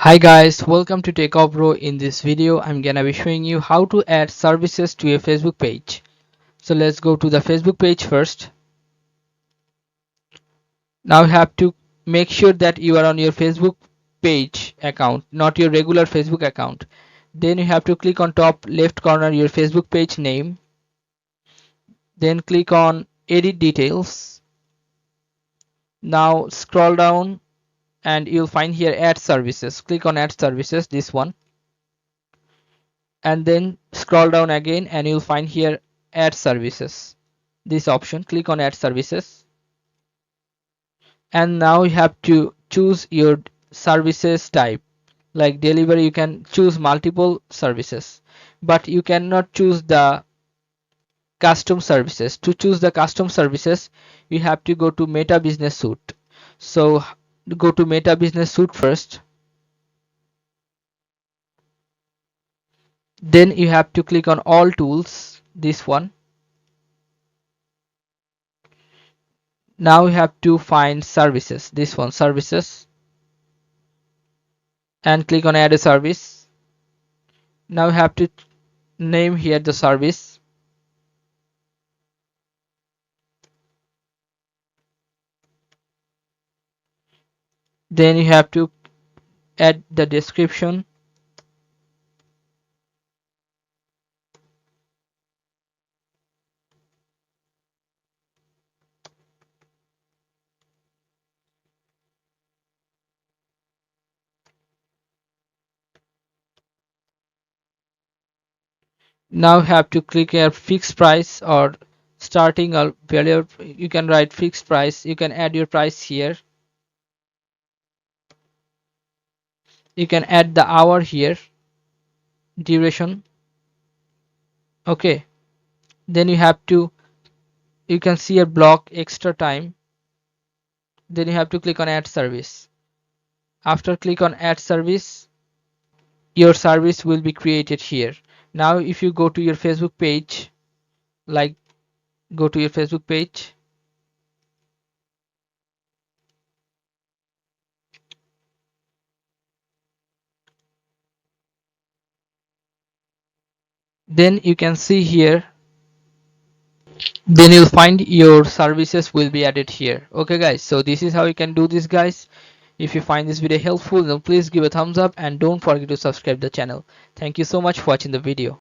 Hi guys, welcome to Techavro. In this video, I'm gonna be showing you how to add services to a Facebook page. So let's go to the Facebook page first. Now you have to make sure that you are on your Facebook page account, not your regular Facebook account. Then you have to click on top left corner your Facebook page name. Then click on edit details. Now scroll down and you'll find here add services. Click on add services, this one. And then scroll down again and you'll find here add services, this option. Click on add services, and now you have to choose your services type. Like delivery, you can choose multiple services, but you cannot choose the custom services. To choose the custom services, you have to go to Meta Business Suite. So go to Meta Business Suite first, then you have to click on all tools, this one. Now you have to find services, this one, services, and click on add a service. Now you have to name here the service. Then you have to add the description. Now you have to click here fixed price or starting or value. You can write fixed price. You can add your price here. You can add the hour here, duration. Okay. Then you can see a block extra time. Then you have to click on add service. After click on add service, your service will be created here. Now if you go to your Facebook page, like go to your Facebook page, then you can see here, then you'll find your services will be added here. Okay guys, so this is how you can do this guys. If you find this video helpful, then please give a thumbs up and don't forget to subscribe the channel. Thank you so much for watching the video.